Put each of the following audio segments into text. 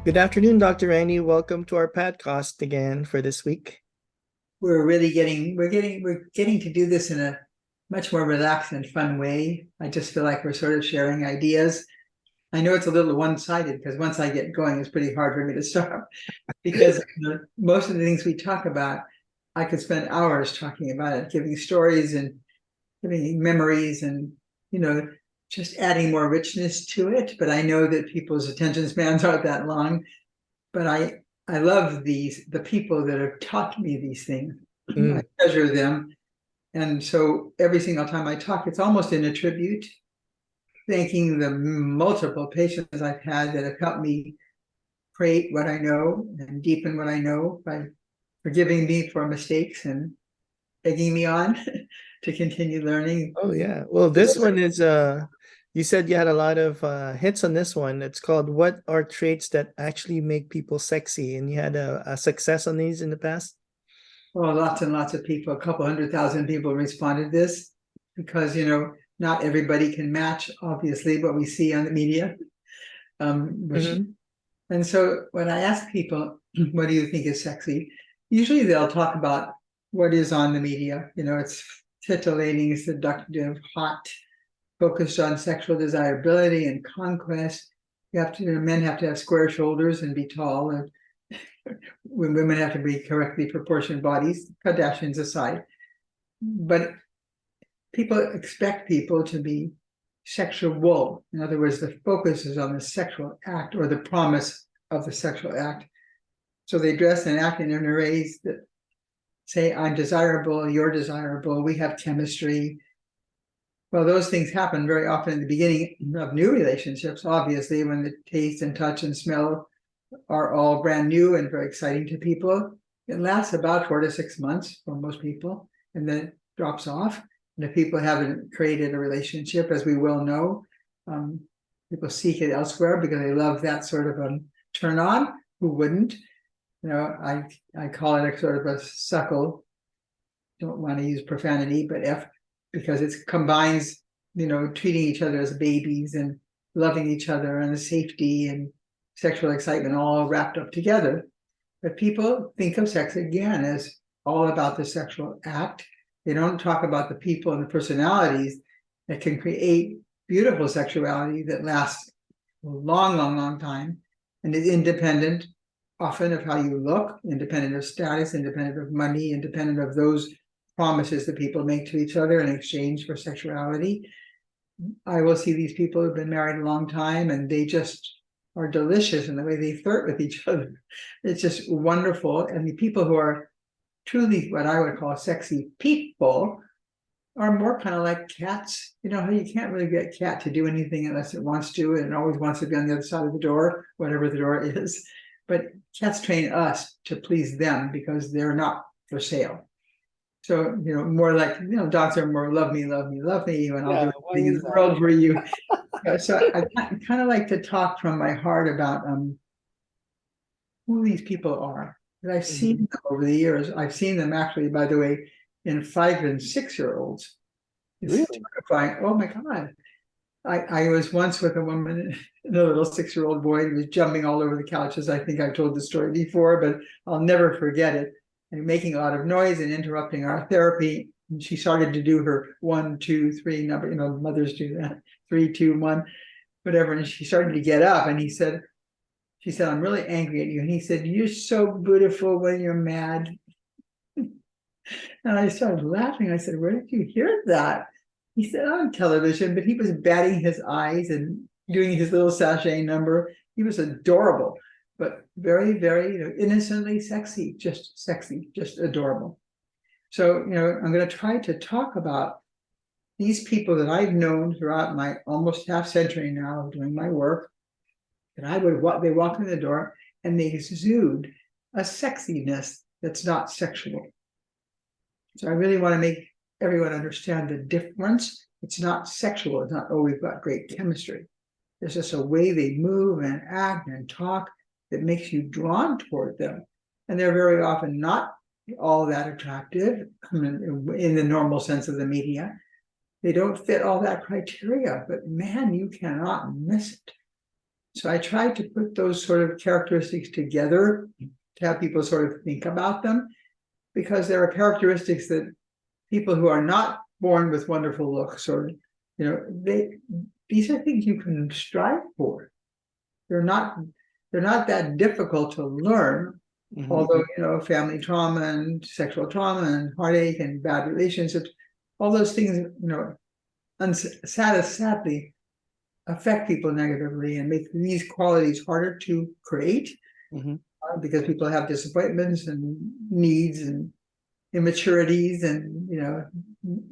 Good afternoon, Dr. Randy. Welcome to our podcast again for this week. We're getting to do this in a much more relaxed and fun way. I just feel like we're sort of sharing ideas. I know it's a little one-sided because once I get going, it's pretty hard for me to stop because most of the things we talk about, I could spend hours talking about it, giving stories and giving memories and, just adding more richness to it. But I know that people's attention spans aren't that long. But I love the people that have taught me these things. I treasure them. And so every single time I talk, it's almost in a tribute, thanking the multiple patients I've had that have helped me create what I know and deepen what I know by forgiving me for mistakes and egging me on to continue learning. Oh, yeah. Well, this one is, you said you had a lot of hits on this one. It's called What Are Traits That Actually Make People Sexy? And you had a success on these in the past? Well, lots and lots of people, a couple 100,000 people responded to this because, not everybody can match, obviously, what we see on the media. And so when I ask people, what do you think is sexy? Usually they'll talk about what is on the media. It's titillating, seductive, hot, focused on sexual desirability and conquest. Men have to have square shoulders and be tall, and when women have to be correctly proportioned bodies, Kardashians aside. But people expect people to be sexual. In other words, the focus is on the sexual act or the promise of the sexual act. So they dress and act in arrays that say, I'm desirable, you're desirable, we have chemistry. Well, those things happen very often in the beginning of new relationships, obviously, when the taste and touch and smell are all brand new and very exciting to people. It lasts about 4 to 6 months for most people, and then it drops off. And if people haven't created a relationship, as we well know, people seek it elsewhere because they love that sort of a turn on. Who wouldn't? I call it a sort of a suckle. Don't want to use profanity, but because it combines, treating each other as babies and loving each other and the safety and sexual excitement all wrapped up together. But people think of sex again as all about the sexual act. They don't talk about the people and the personalities that can create beautiful sexuality that lasts a long, long, long time and is independent often of how you look, independent of status, independent of money, independent of those promises that people make to each other in exchange for sexuality. I will see these people who've been married a long time and they just are delicious in the way they flirt with each other. It's just wonderful. And the people who are truly what I would call sexy people are more kind of like cats. How you can't really get a cat to do anything unless it wants to, and it always wants to be on the other side of the door, whatever the door is. But cats train us to please them because they're not for sale. So, more like, dogs are more love me, love me, love me, and I'll do everything in the world for you. So I kind of like to talk from my heart about who these people are. And I've seen them over the years. I've seen them actually, by the way, in 5 and 6-year-olds. It's Really? terrifying. Oh my God. I was once with a woman and a little 6-year-old boy who was jumping all over the couches. I think I've told the story before, but I'll never forget it. And making a lot of noise and interrupting our therapy. And she started to do her 1, 2, 3 number, mothers do that, 3, 2, 1, whatever. And she started to get up and she said, I'm really angry at you. And he said, you're so beautiful when you're mad. And I started laughing. I said, where did you hear that? He said, on television, but he was batting his eyes and doing his little sachet number. He was adorable, but very, very innocently sexy, just adorable. So, I'm going to try to talk about these people that I've known throughout my almost half century now of doing my work. And they walk in the door and they exude a sexiness that's not sexual. So I really want to make everyone understand the difference. It's not sexual. It's not, oh, we've got great chemistry. There's just a way they move and act and talk that makes you drawn toward them. And they're very often not all that attractive in the normal sense of the media. They don't fit all that criteria, but man, you cannot miss it. So I tried to put those sort of characteristics together to have people sort of think about them, because there are characteristics that people who are not born with wonderful looks, or these are things you can strive for. They're not that difficult to learn. Mhm. Although family trauma and sexual trauma and heartache and bad relationships, all those things sadly affect people negatively and make these qualities harder to create, because people have disappointments and needs and immaturities and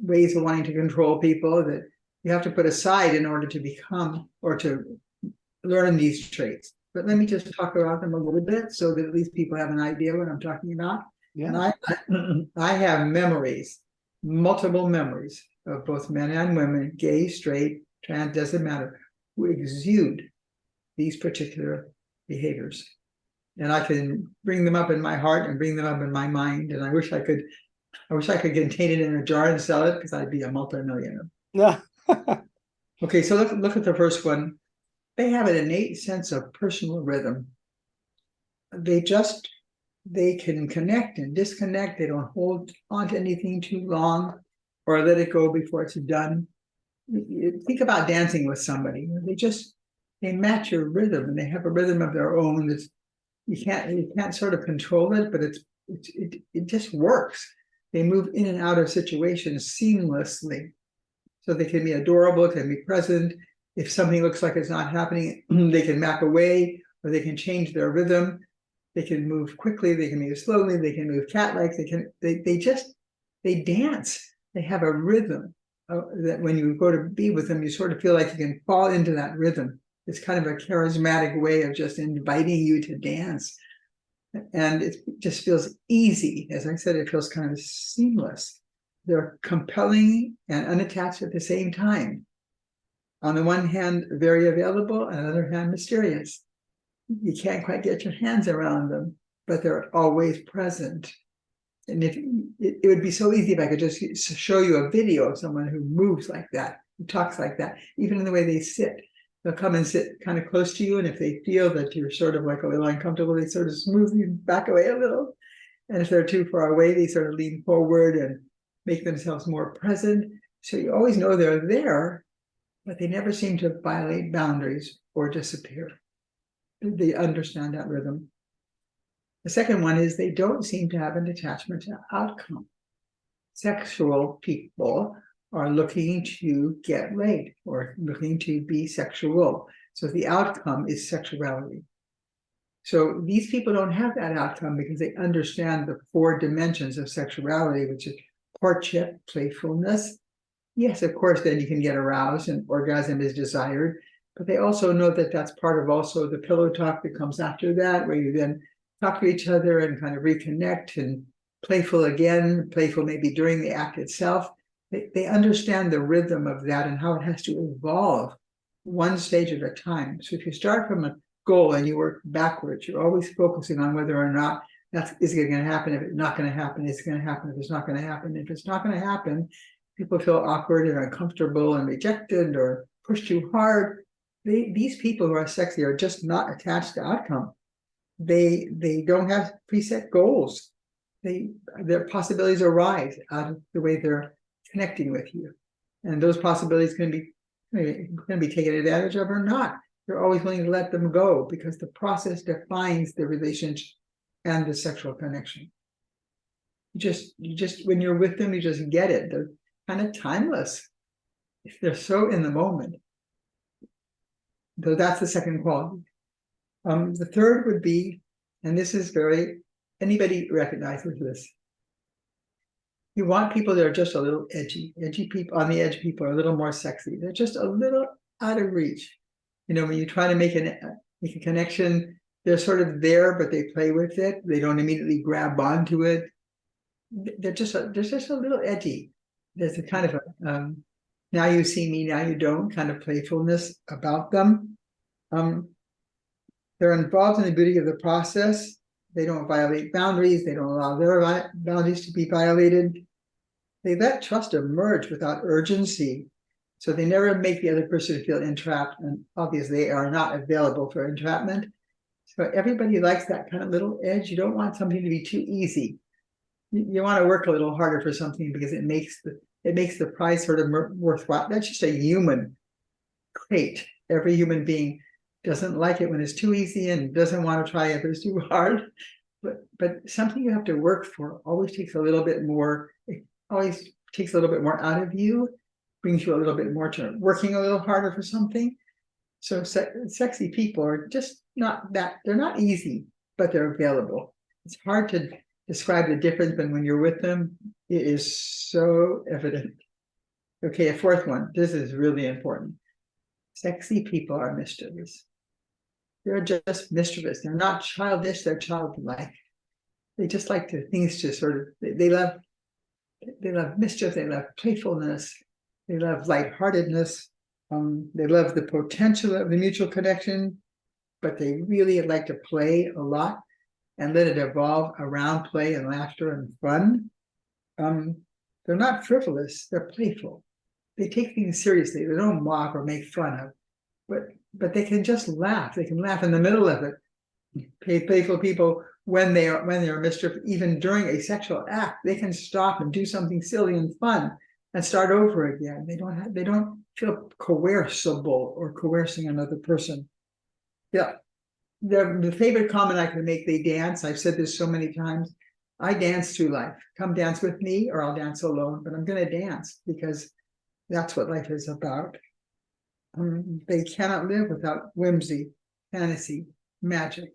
ways of wanting to control people that you have to put aside in order to become or to learn these traits. But let me just talk about them a little bit so that at least people have an idea what I'm talking about. Yeah. And I have memories, multiple memories of both men and women, gay, straight, trans, doesn't matter, who exude these particular behaviors. And I can bring them up in my heart and bring them up in my mind. And I wish I could contain it in a jar and sell it, because I'd be a multimillionaire. Yeah. Okay, so look at the first one. They have an innate sense of personal rhythm. They can connect and disconnect. They don't hold on to anything too long or let it go before it's done. Think about dancing with somebody. They match your rhythm, and they have a rhythm of their own. You can't sort of control it, but it just works. They move in and out of situations seamlessly. So they can be adorable, can be present. If something looks like it's not happening, they can back away, or they can change their rhythm. They can move quickly, they can move slowly, they can move cat-like, they dance. They have a rhythm that when you go to be with them, you sort of feel like you can fall into that rhythm. It's kind of a charismatic way of just inviting you to dance. And it just feels easy. As I said, it feels kind of seamless. They're compelling and unattached at the same time. On the one hand, very available, on the other hand, mysterious. You can't quite get your hands around them, but they're always present. And it would be so easy if I could just show you a video of someone who moves like that, who talks like that, even in the way they sit. They'll come and sit kind of close to you, and if they feel that you're sort of like a little uncomfortable, they sort of smoothly back away a little. And if they're too far away, they sort of lean forward and make themselves more present. So you always know they're there, but they never seem to violate boundaries or disappear. They understand that rhythm. The second one is they don't seem to have an attachment to outcome. Sexual people are looking to get laid or looking to be sexual. So the outcome is sexuality. So these people don't have that outcome because they understand the 4 dimensions of sexuality, which is courtship, playfulness. Yes, of course, then you can get aroused and orgasm is desired, but they also know that that's part of also the pillow talk that comes after that, where you then talk to each other and kind of reconnect and playful again, playful maybe during the act itself. They understand the rhythm of that and how it has to evolve one stage at a time. So if you start from a goal and you work backwards, you're always focusing on whether or not is it going to happen. If it's not going to happen, it's going to happen. If it's not going to happen, if it's not going to happen, people feel awkward and uncomfortable and rejected or pushed too hard. These people who are sexy are just not attached to outcome. They don't have preset goals. Their possibilities arise out of the way they're connecting with you, and those possibilities can be taken advantage of or not. You're always willing to let them go because the process defines the relationship and the sexual connection. You just when you're with them, you just get it. They're kind of timeless. If they're so in the moment. So that's the second quality. The third would be, and this is anybody recognizes this. You want people that are just a little edgy. Edgy people, on the edge people are a little more sexy. They're just a little out of reach. When you try to make a connection, they're sort of there, but they play with it. They don't immediately grab onto it. They're just a little edgy. There's a kind of a now you see me, now you don't kind of playfulness about them. They're involved in the beauty of the process. They don't violate boundaries. They don't allow their boundaries to be violated. They let trust emerge without urgency. So they never make the other person feel entrapped, and obviously they are not available for entrapment. So everybody likes that kind of little edge. You don't want something to be too easy. You want to work a little harder for something because it makes the prize sort of worthwhile. That's just a human trait. Every human being doesn't like it when it's too easy and doesn't want to try if it's too hard. But something you have to work for always takes a little bit more. It always takes a little bit more out of you, brings you a little bit more to working a little harder for something. So sexy people are just not that, they're not easy, but they're available. It's hard to describe the difference, but when you're with them, it is so evident. Okay, a fourth one. This is really important. Sexy people are mischievous. They're just mischievous. They're not childish, they're childlike. They just like things to sort of, they love mischief, they love playfulness, they love lightheartedness. They love the potential of the mutual connection, but they really like to play a lot and let it evolve around play and laughter and fun. They're not frivolous, they're playful. They take things seriously. They don't mock or make fun of, but they can just laugh. They can laugh in the middle of it. Playful people, when they are mischief, even during a sexual act, they can stop and do something silly and fun and start over again. They don't feel coercible or coercing another person. Yeah, the favorite comment I can make, they dance. I've said this so many times. I dance through life. Come dance with me or I'll dance alone, but I'm going to dance because that's what life is about. They cannot live without whimsy, fantasy, magic.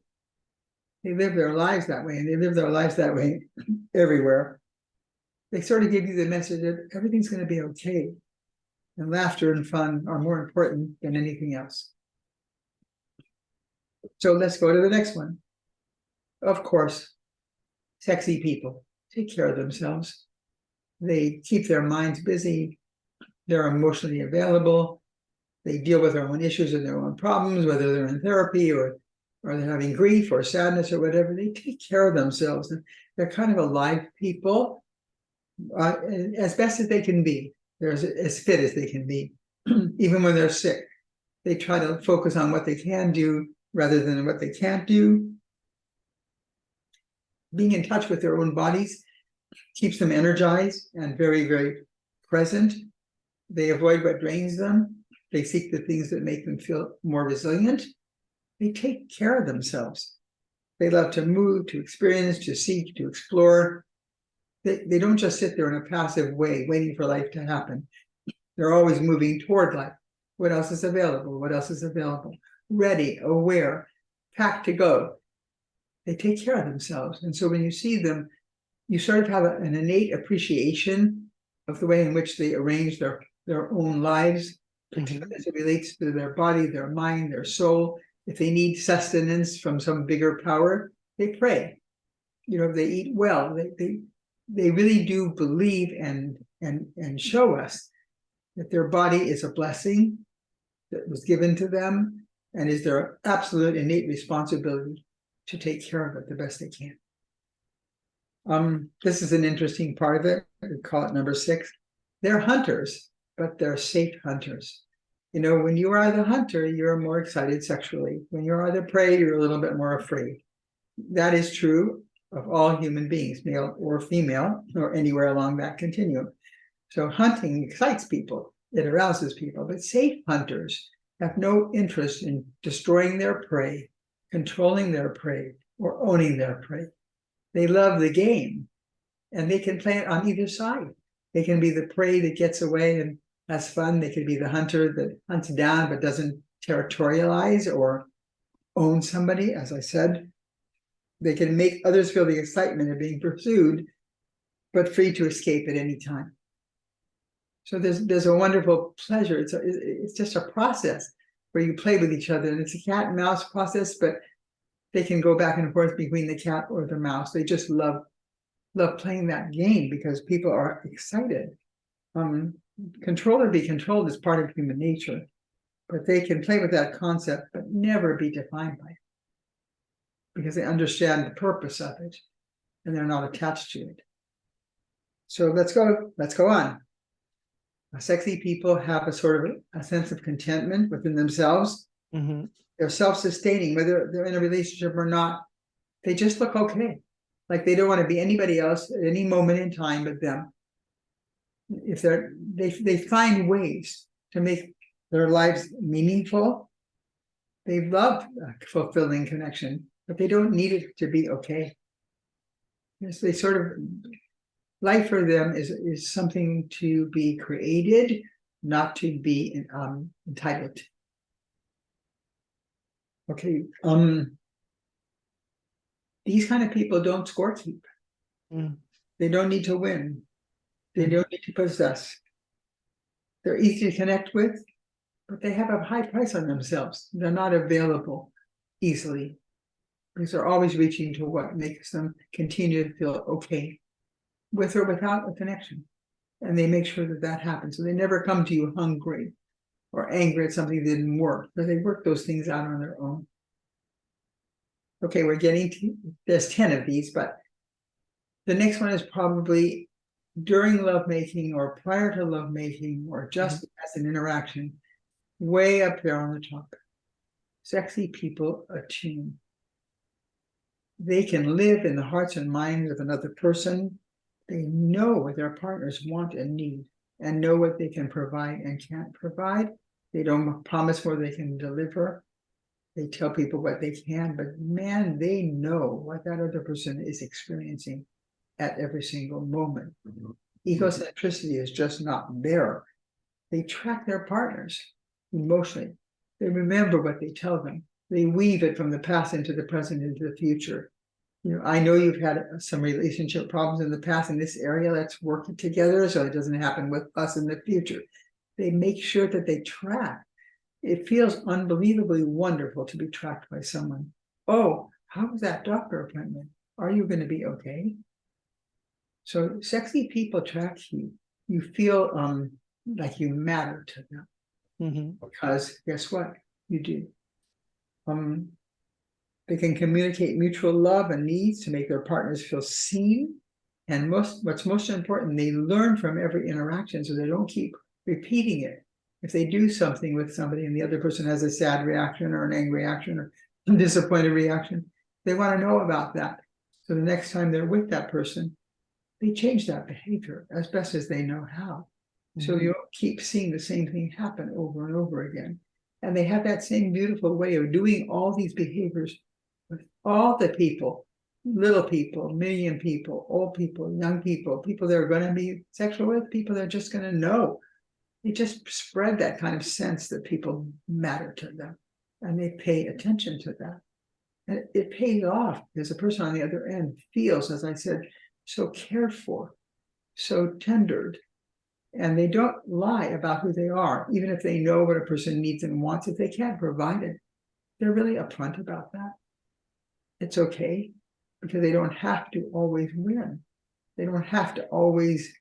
They live their lives that way, and they live their lives that way everywhere. They sort of give you the message that everything's going to be okay, and laughter and fun are more important than anything else. So let's go to the next one. Of course, sexy people take care of themselves. They keep their minds busy. They're emotionally available. They deal with their own issues and their own problems, whether they're in therapy or they're having grief or sadness or whatever. They take care of themselves. And they're kind of alive people, as best as they can be. They're as fit as they can be, even when they're sick. They try to focus on what they can do rather than what they can't do. Being in touch with their own bodies keeps them energized and very, very present. They avoid what drains them. They seek the things that make them feel more resilient. They take care of themselves. They love to move, to experience, to seek, to explore. They don't just sit there in a passive way, waiting for life to happen. They're always moving toward life. What else is available? What else is available? Ready, aware, packed to go. They take care of themselves. And so when you see them, you sort of have an innate appreciation of the way in which they arrange their own lives, particularly as it relates to their body, their mind, their soul. If they need sustenance from some bigger power, they pray. They eat well. They really do believe and show us that their body is a blessing that was given to them and is their absolute innate responsibility to take care of it the best they can. This is an interesting part of it. We call it number 6. They're hunters, but they're safe hunters. When you are the hunter, you're more excited sexually. When you are the prey, you're a little bit more afraid. That is true of all human beings, male or female, or anywhere along that continuum. So hunting excites people. It arouses people. But safe hunters have no interest in destroying their prey, controlling their prey, or owning their prey. They love the game, and they can play it on either side. They can be the prey that gets away and has fun. They could be the hunter that hunts down but doesn't territorialize or own somebody, as I said. They can make others feel the excitement of being pursued, but free to escape at any time. So there's a wonderful pleasure. It's just a process where you play with each other, and it's a cat and mouse process, but they can go back and forth between the cat or the mouse. They just love playing that game because people are excited. Control or be controlled is part of human nature, but they can play with that concept but never be defined by it because they understand the purpose of it and they're not attached to it. So let's go on. Sexy people have a sort of a sense of contentment within themselves. Mm-hmm. They're self-sustaining, whether they're in a relationship or not. They just look okay. Like they don't want to be anybody else at any moment in time but them. If they find ways to make their lives meaningful. They love fulfilling connection, but they don't need it to be okay. Yes, they sort of, life for them is something to be created, not to be entitled. Okay, these kind of people don't scorekeep. Mm. They don't need to win. They don't need to possess. They're easy to connect with, but they have a high price on themselves. They're not available easily because they're always reaching to what makes them continue to feel okay with or without a connection. And they make sure that that happens. So they never come to you hungry or angry at something that didn't work, but they work those things out on their own. Okay, we're getting to, there's 10 of these, but the next one is probably during lovemaking or prior to lovemaking or just as an interaction, way up there on the top. Sexy people attune. They can live in the hearts and minds of another person. They know what their partners want and need and know what they can provide and can't provide. They don't promise where they can deliver. They tell people what they can, but man, they know what that other person is experiencing at every single moment. Egocentricity is just not there. They track their partners emotionally. They remember what they tell them. They weave it from the past into the present, into the future. You know, I know you've had some relationship problems in the past in this area. Let's work it together so it doesn't happen with us in the future. They make sure that they track. It feels unbelievably wonderful to be tracked by someone. Oh, how was that doctor appointment? Are you going to be okay? So sexy people track you. You feel like you matter to them because guess what? You do. They can communicate mutual love and needs to make their partners feel seen. And what's most important, they learn from every interaction so they don't keep repeating it. If they do something with somebody and the other person has a sad reaction or an angry reaction or a disappointed reaction, they want to know about that. So the next time they're with that person, they change that behavior as best as they know how. So you don't keep seeing the same thing happen over and over again. And they have that same beautiful way of doing all these behaviors with all the people, little people, million people, old people, young people, people they're going to be sexual with, people they're just going to know. They just spread that kind of sense that people matter to them. And they pay attention to that. And it pays off because the person on the other end feels, as I said, so cared for, so tendered. And they don't lie about who they are, even if they know what a person needs and wants. If they can't provide it, they're really upfront about that. It's okay because they don't have to always win. They don't have to always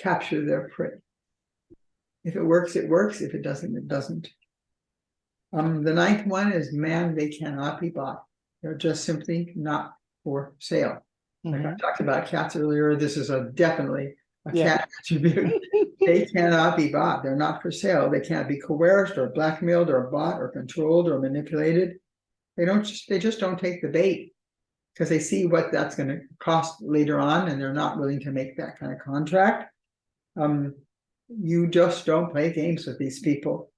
capture their prey. If it works, it works. If it doesn't, it doesn't. The 9th one is man, they cannot be bought. They're just simply not for sale. Like I talked about cats earlier, this is definitely a cat attribute. They cannot be bought. They're not for sale. They can't be coerced or blackmailed or bought or controlled or manipulated. They just don't take the bait because they see what that's going to cost later on and they're not willing to make that kind of contract. You just don't play games with these people.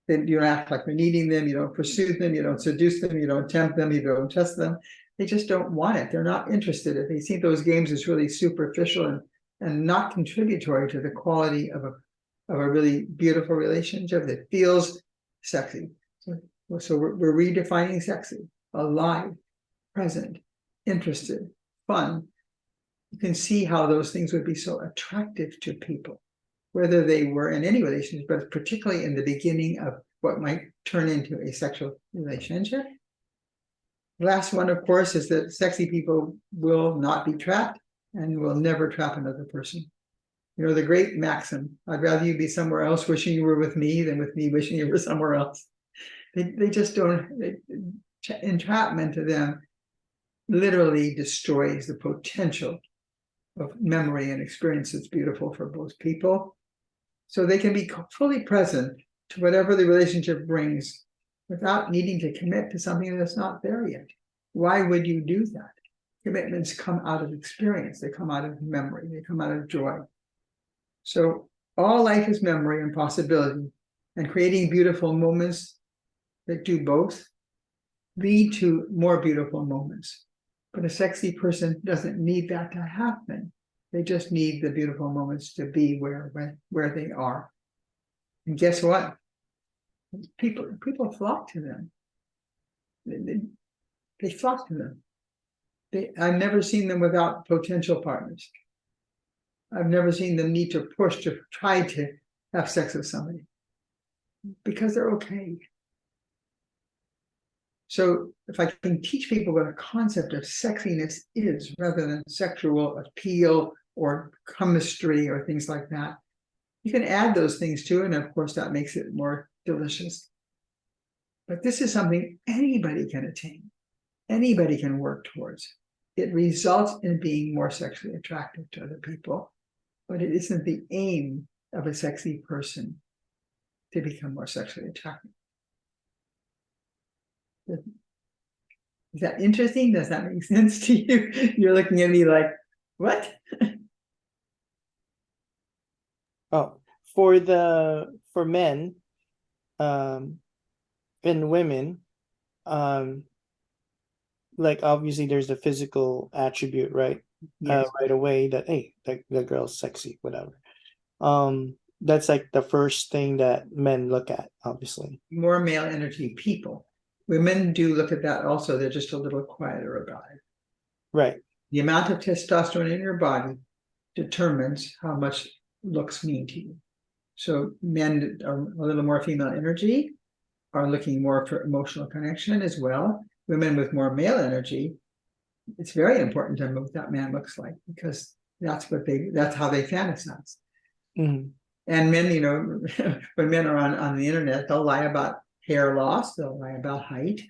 You don't act like you're needing them, you don't pursue them, you don't seduce them, you don't tempt them, you don't test them. They just don't want it. They're not interested. If they see those games as really superficial and not contributory to the quality of a really beautiful relationship that feels sexy. So we're redefining sexy: alive, present, interested, fun. You can see how those things would be so attractive to people, whether they were in any relationship, but particularly in the beginning of what might turn into a sexual relationship. The last one, of course, is that sexy people will not be trapped and will never trap another person. You know, the great maxim, I'd rather you be somewhere else wishing you were with me than with me wishing you were somewhere else. They just don't, entrapment to them literally destroys the potential of memory and experience that's beautiful for both people. So they can be fully present to whatever the relationship brings without needing to commit to something that's not there yet. Why would you do that? Commitments come out of experience. They come out of memory. They come out of joy. So all life is memory and possibility, and creating beautiful moments that do both lead to more beautiful moments. But a sexy person doesn't need that to happen. They just need the beautiful moments to be where they are. And guess what? People flock to them. They flock to them. I've never seen them without potential partners. I've never seen them need to push to try to have sex with somebody because they're okay. So if I can teach people what a concept of sexiness is rather than sexual appeal or chemistry or things like that, you can add those things to it, and of course that makes it more delicious. But this is something anybody can attain. Anybody can work towards. It results in being more sexually attractive to other people, but it isn't the aim of a sexy person to become more sexually attractive. Is that interesting? Does that make sense to you? You're looking at me like, what? Oh, for men, and women, like obviously there's the physical attribute, right? Yes. Right away that, hey, the girl's sexy, whatever. That's like the first thing that men look at, obviously. More male energy people. Women do look at that also. They're just a little quieter about it. Right. The amount of testosterone in your body determines how much looks mean to you. So men are a little more female energy, are looking more for emotional connection as well. Women with more male energy, it's very important to know what that man looks like, because that's how they fantasize. Mm-hmm. And men, when men are on the internet, they'll lie about hair loss, they'll lie about height,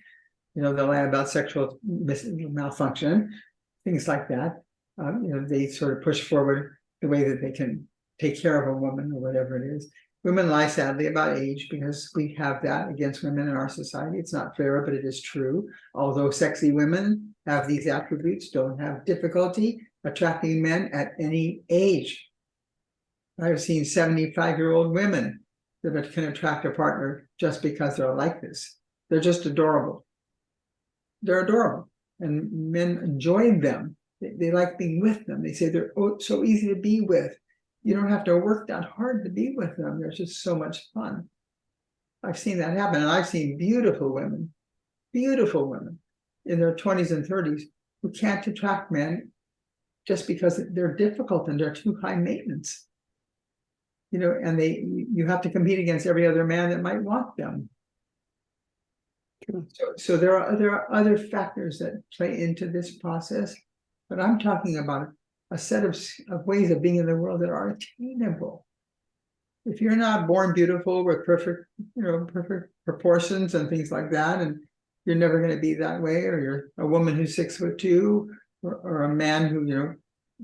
they'll lie about sexual malfunction, things like that. They sort of push forward the way that they can take care of a woman or whatever it is. Women lie sadly about age because we have that against women in our society. It's not fair, but it is true. Although sexy women have these attributes, don't have difficulty attracting men at any age. I've seen 75-year-old women that can attract a partner just because they're like this. They're just adorable. They're adorable. And men enjoy them. They like being with them. They say they're so easy to be with. You don't have to work that hard to be with them. They're just so much fun. I've seen that happen. And I've seen beautiful women in their 20s and 30s who can't attract men just because they're difficult and they're too high maintenance. And you have to compete against every other man that might want them. So there are other factors that play into this process, but I'm talking about a set of ways of being in the world that are attainable. If you're not born beautiful with perfect proportions and things like that, and you're never going to be that way, or you're a woman who's 6'2", or a man who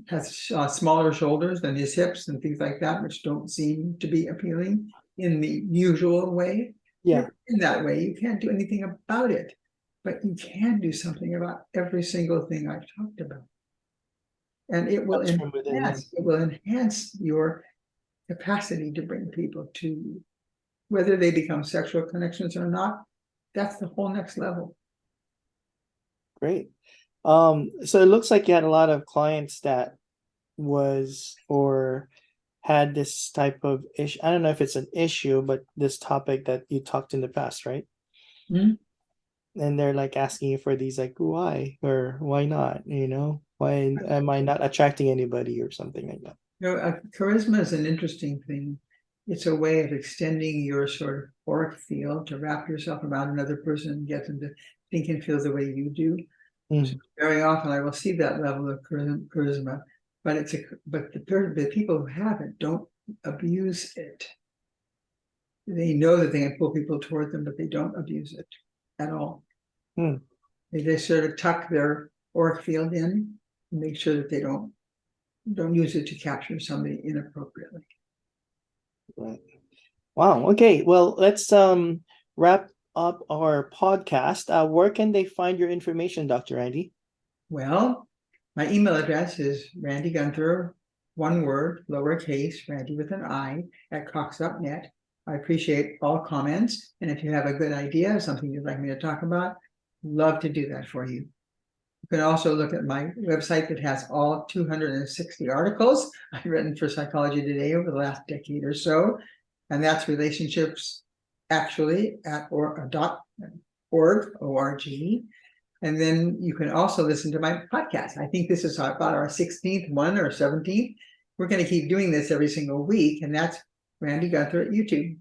has smaller shoulders than his hips and things like that, which don't seem to be appealing in the usual way. Yeah. In that way, you can't do anything about it, but you can do something about every single thing I've talked about. And it will enhance your capacity to bring people to you. Whether they become sexual connections or not, that's the whole next level. Great. So it looks like you had a lot of clients that had this type of issue. I don't know if it's an issue, but this topic that you talked in the past, right? Mm-hmm. And they're like asking you for these, like, why or why not? Why am I not attracting anybody or something like that? Charisma is an interesting thing. It's a way of extending your sort of auric field to wrap yourself around another person and get them to think and feel the way you do. So very often I will see that level of charisma, but the people who have it don't abuse it. They know that they can pull people toward them, but they don't abuse it at all. They sort of tuck their auric field in and make sure that they don't use it to capture somebody inappropriately. Right. Wow. Okay. Well, let's wrap up our podcast. Where can they find your information, Dr. Randy? Well, my email address is Randy Gunther, one word, lowercase, Randy with an I, at cox.net. I appreciate all comments. And if you have a good idea, something you'd like me to talk about, love to do that for you. You can also look at my website that has all 260 articles I've written for Psychology Today over the last decade or so. And that's relationships actually at .org, O-R-G. And then you can also listen to my podcast. I think this is about our 16th one or 17th. We're going to keep doing this every single week. And that's Randy Gunther at YouTube.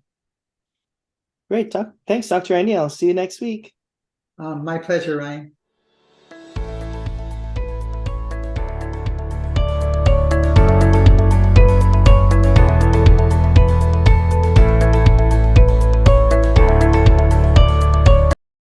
Great. Thanks, Dr. Randy. I'll see you next week. My pleasure, Ryan.